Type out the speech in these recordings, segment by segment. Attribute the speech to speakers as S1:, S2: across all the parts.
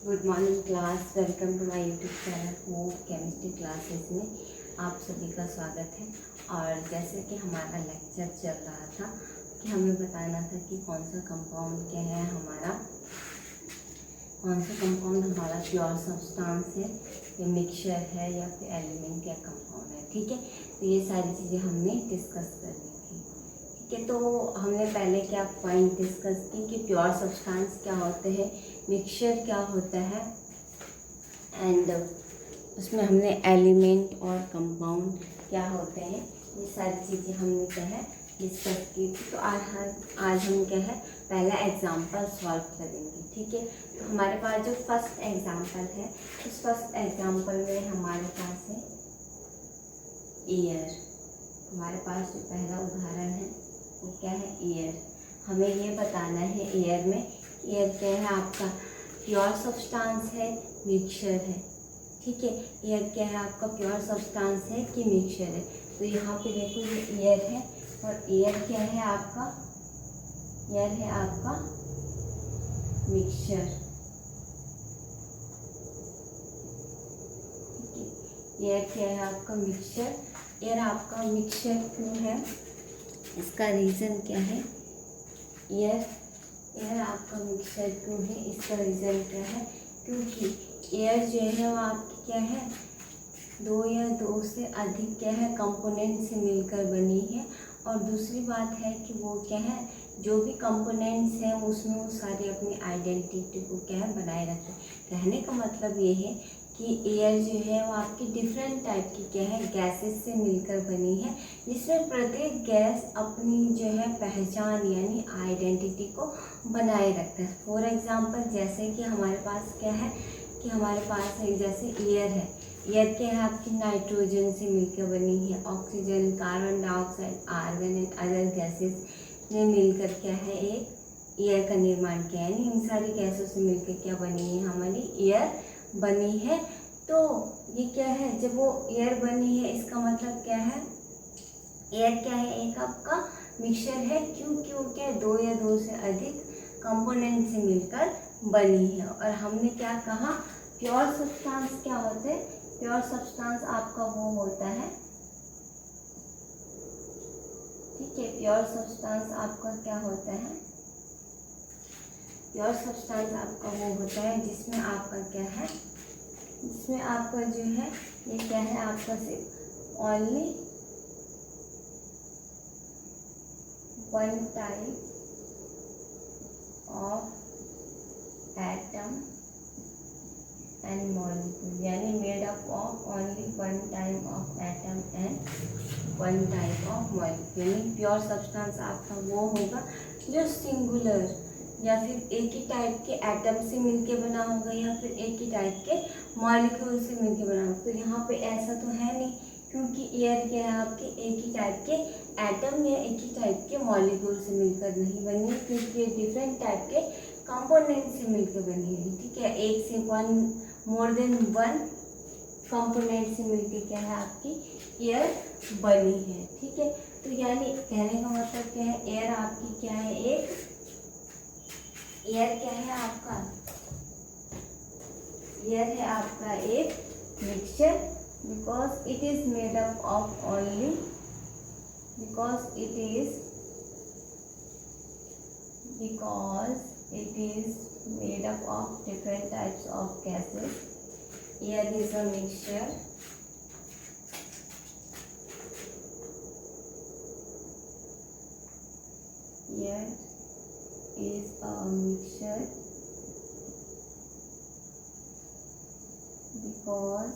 S1: Good morning class. Welcome to my YouTube channel hope chemistry classes में आप सभी का स्वागत है। और जैसे कि हमारा लेक्चर चल रहा था कि हमें बताना था कि कौन सा कंपाउंड क्या है हमारा, कौन सा कंपाउंड हमारा प्योर सब्सटेंस है या मिक्सचर है या फिर एलिमेंट या कंपाउंड है। ठीक है, तो ये सारी चीज़ें हमने डिस्कस करनी थी। ठीक है, तो हमने पहले क्या पॉइंट डिस्कस की कि प्योर सब्सटेंस क्या होते हैं, मिक्सचर क्या होता है, एंड उसमें हमने एलिमेंट और कंपाउंड क्या होते हैं, ये सारी चीज़ें हमने क्या है डिस्कस की थी। तो आज हम क्या है पहला एग्जाम्पल सॉल्व करेंगे। ठीक है, तो हमारे पास जो फर्स्ट एग्जाम्पल है, उस फर्स्ट एग्जाम्पल में हमारे पास है एयर। हमारे पास जो पहला उदाहरण है वो क्या है, एयर। हमें ये बताना है एयर में, एयर क्या है आपका प्योर सब्सटेंस है, मिक्सचर है। ठीक है, एयर क्या है आपका प्योर सब्सटेंस है कि मिक्सचर है। तो यहाँ पे देखो ये एयर है और एयर क्या है आपका, एयर है आपका मिक्सचर। ठीक है, एयर क्या है आपका मिक्सचर। एयर आपका मिक्सचर क्यों है, इसका रीज़न क्या है, एयर आपका मिक्सचर क्यों है, इसका रीज़न क्या है, क्योंकि एयर जो है वो आपकी क्या है दो या दो से अधिक क्या है कंपोनेंट से मिलकर बनी है। और दूसरी बात है कि वो क्या है जो भी कंपोनेंट्स हैं उसमें वो सारे अपनी आइडेंटिटी को क्या है बनाए रखते हैं। कहने का मतलब ये है कि एयर जो है वो आपकी डिफरेंट टाइप की क्या है गैसेस से मिलकर बनी है, जिसमें प्रत्येक गैस अपनी जो है पहचान यानी आइडेंटिटी को बनाए रखता है। फॉर एग्जांपल जैसे कि हमारे पास क्या है कि हमारे पास है जैसे एयर है, एयर क्या है आपकी नाइट्रोजन से मिलकर बनी है, oxygen, carbon dioxide, argon and other gases ने मिलकर क्या है एक एयर का निर्माण किया है। यानी इन सारी गैसों से मिलकर क्या बनी है हमारी एयर बनी है। तो ये क्या है, जब वो एयर बनी है इसका मतलब क्या है, एयर क्या है एक आपका मिक्सचर है। क्यों क्या दो या दो से अधिक कंपोनेंट से मिलकर बनी है। और हमने क्या कहा प्योर सब्सटेंस क्या होते हैं, प्योर सब्सटेंस आपका वो होता है, ठीक है, प्योर सब्सटेंस आपका क्या होता है, प्योर सब्सटेंस आपका वो होता है जिसमें आपका क्या है, जिसमें आपका जो है ये क्या है आपका सिर्फ only one type of atom and molecule, यानी made up of only one type of atom and one type of molecule. यानी प्योर सब्सटेंस आपका वो होगा जो सिंगुलर या फिर एक ही टाइप के एटम से मिलके बना होगा या फिर एक ही टाइप के मॉलिक्यूल से मिलके बना होगा। तो यहाँ पे ऐसा तो है नहीं, क्योंकि एयर क्या है आपके एक ही टाइप के एटम या एक ही टाइप के मॉलिक्यूल से मिलकर नहीं बनी है, क्योंकि ये डिफरेंट टाइप के कंपोनेंट से मिलकर बनी है। ठीक है, एक से one more than one component से मिलकर क्या है आपकी एयर बनी है। ठीक है, तो यानी कहने का मतलब क्या है, एयर आपकी क्या है एक, एयर क्या है आपका, एयर है आपका एक mixture, because it is made up of only, because it is made up of different types of gases. Air is a mixture. Air is a mixture because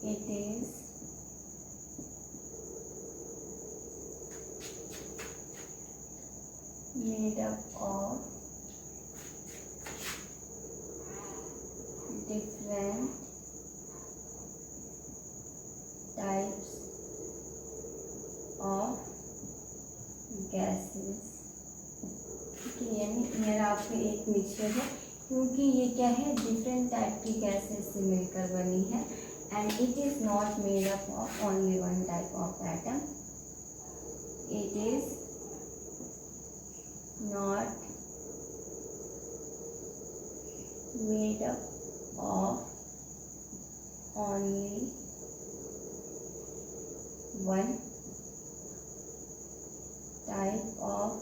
S1: it is made up of different types of gases। ठीक है, यानी air आपके एक mixture है क्योंकि ये क्या है डिफरेंट टाइप की गैसेस से मिलकर बनी है, and it is not made up of only one type of atom, it is not made up of only one type of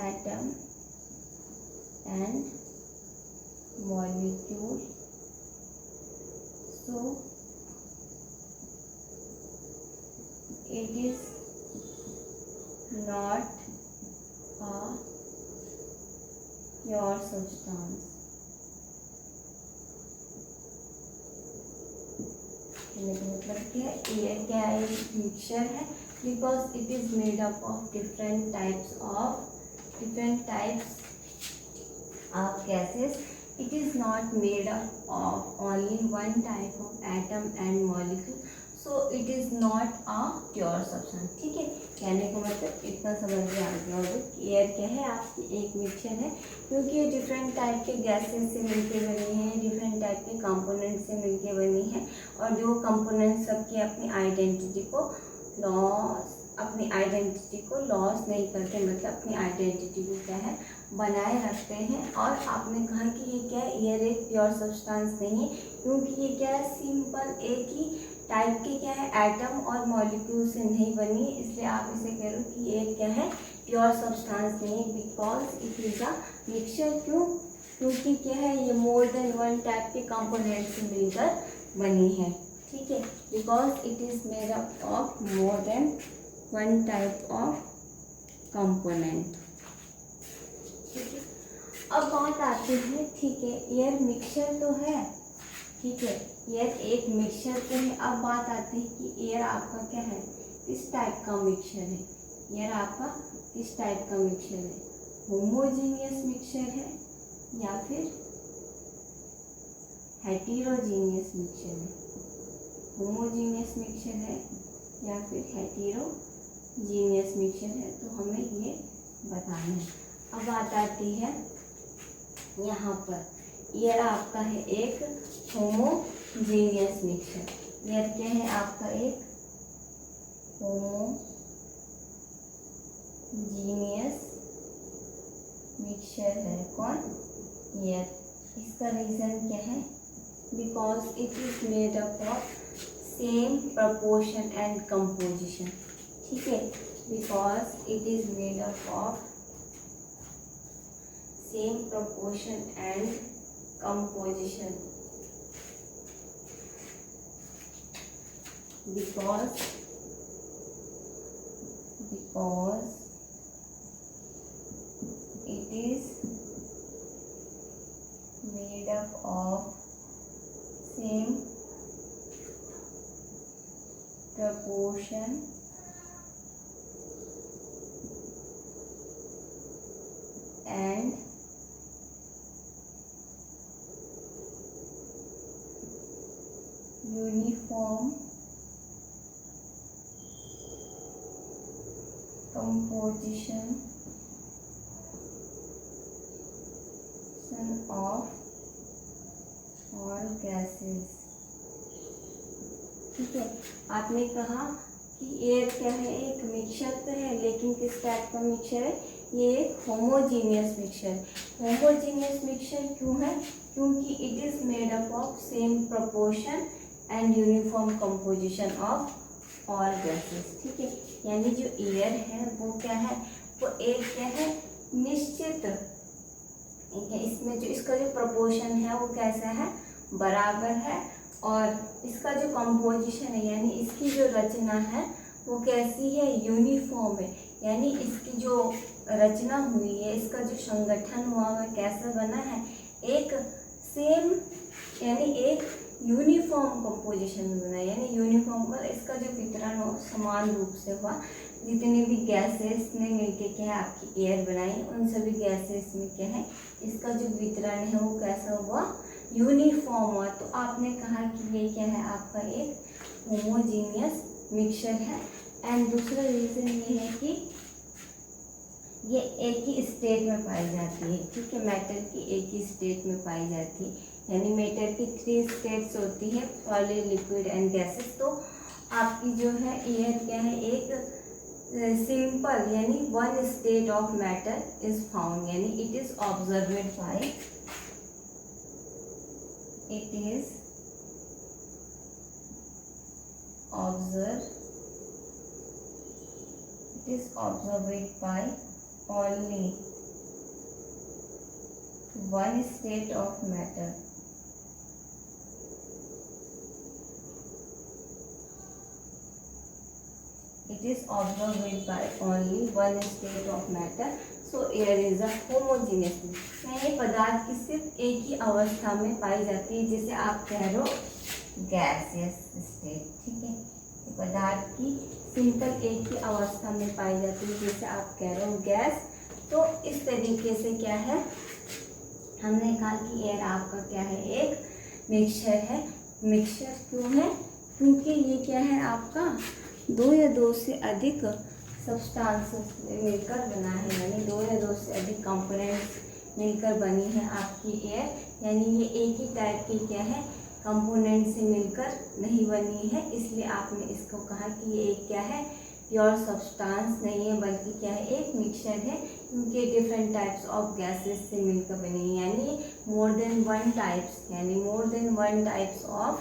S1: atom and molecule, so it is not a pure substance. मतलब क्या है, air क्या है, mixture है, because it is made up of different types of gases. It is not made up of only one type of atom and molecule, so it is not a pure substance. ठीक है, कहने का मतलब इतना समझ में आ गया होगा कि एयर क्या है, आपकी एक मिक्सचर है, क्योंकि ये डिफरेंट टाइप के गैसेस से मिलके बनी है, डिफरेंट टाइप के कंपोनेंट से मिलके बनी है, और जो कंपोनेंट सबके अपनी आइडेंटिटी को लॉस नहीं करते, मतलब अपनी आइडेंटिटी को क्या है, बनाए रखते हैं. और आपने कहा कि ये क्या है, एयर एक प्योर सब्सटेंस नहीं है, क्योंकि ये क्या है, सिंपल एक ही टाइप के क्या है, एटम और मॉलिक्यूल से नहीं बनी, इसलिए आप इसे कह लो कि ये क्या है, प्योर सब्सटेंस नहीं, because it is a mixture. क्यों? क्योंकि क्या है, ये मोर देन वन टाइप के कंपोनेंट से मिलकर बनी है. ठीक है, because it is made up of more than one type of component. ठीक है, अब बात आती है, ठीक है, एयर मिक्सचर तो है, ठीक है, एयर एक मिक्सचर तो है. अब बात आती है कि एयर आपका क्या है, किस टाइप का मिक्सचर है. एयर आपका किस टाइप का मिक्सचर है, होमोजीनियस मिक्सचर है या फिर हेटेरोजीनियस मिक्सचर है. होमोजीनियस मिक्सचर है या फिर हेटेरोजीनियस मिक्सचर है, तो हमें ये बताना है. अब बात आती है यहाँ पर, एयर आपका है एक होमोजीनियस मिक्सचर. एयर क्या है आपका, एक होमोजीनियस मिक्सचर है. कौन? एयर. इसका रीज़न क्या है, because it is made up of same proportion and composition. ठीक है, because it is made up of same proportion and composition, because it is made up of same proportion and uniform composition of all gases. ठीक है, आपने कहा कि air क्या है, एक मिक्सचर तो है, लेकिन किस टाइप का मिक्सचर है, ये एक होमोजीनियस मिक्सचर. होमोजीनियस मिक्सचर क्यों है, क्योंकि it is made up of same proportion and uniform composition of all gases. ठीक है, यानी जो एयर है वो क्या है, वो एक क्या है, निश्चित, इसमें जो इसका जो प्रपोर्शन है वो कैसा है, बराबर है, और इसका जो कंपोजिशन है यानी इसकी जो रचना है वो कैसी है, यूनिफॉर्म है. यानी इसकी जो रचना हुई है, इसका जो संगठन हुआ है कैसा बना है, एक सेम यानी एक यूनिफॉर्म कंपोजिशन में बना है. यानी यूनिफॉर्म पर इसका जो वितरण हो समान रूप से हुआ. जितनी भी गैसेस ने मिलके क्या है आपकी एयर बनाई, उन सभी गैसेस में क्या है, इसका जो वितरण है वो कैसा हुआ, यूनिफॉर्म हुआ. तो आपने कहा कि ये क्या है, आपका एक होमोजीनियस मिक्सचर है. एंड दूसरा रीज़न ये है कि ये एक ही स्टेट में पाई जाती है. ठीक है, मैटर की एक ही स्टेट में पाई जाती है. यानी मैटर की 3 स्टेट्स होती है, सॉलिड, लिक्विड एंड गैसेस. तो आपकी जो है एयर क्या है, एक सिंपल यानी one state of matter is found, यानी it is observed by, it is observed by only one state of matter. It is observed by only one state of matter. So air is a homogeneous, यानी पदार्थ की सिर्फ एक ही अवस्था में पाई जाती है, जिसे आप कह रहे हो गैसियस स्टेट। ठीक है, पदार्थ की सिंपल एक ही अवस्था में पाई जाती है, जैसे आप कह रहे हो गैस। तो इस तरीके से क्या है, हमने कहा कि एयर आपका क्या है, एक मिक्सचर है। मिक्सचर क्यों है, क्योंकि ये क्या है आपका दो या दो से अधिक सब्सटेंसेस मिलकर बना है, यानी दो या दो से अधिक कंपोनेंट्स मिलकर बनी है आपकी एयर, यानी ये एक ही टाइप की क्या है कंपोनेंट से मिलकर नहीं बनी है। इसलिए आपने इसको कहा कि ये एक क्या है, प्योर सब्सटेंस नहीं है, बल्कि क्या है, एक मिक्सचर है, क्योंकि डिफरेंट टाइप्स ऑफ गैसेस से मिलकर बनी है, यानी मोर देन वन टाइप्स, यानी more than one types of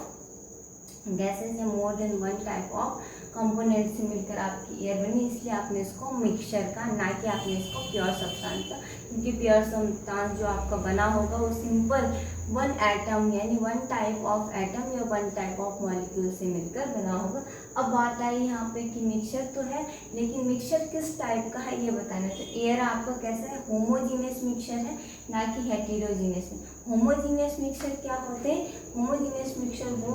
S1: gases या more than one type of component से मिलकर आपकी एयर बनी। इसलिए आपने इसको मिक्सचर का, ना कि आपने इसको प्योर सब्सटेंस का, क्योंकि प्योर सब्सटेंस जो आपका बना होगा वो सिंपल वन एटम यानी वन टाइप ऑफ एटम या वन टाइप ऑफ मॉलिक्यूल से मिलकर बना होगा। अब बात आई यहाँ पे कि मिक्सचर तो है, लेकिन मिक्सचर किस टाइप का है ये बताना। तो एयर आपका कैसा है, होमोजीनियस मिक्सचर है, ना कि हेटेरोजीनियस। होमोजीनियस मिक्सचर क्या होते हैं, होमोजीनियस मिक्सचर वो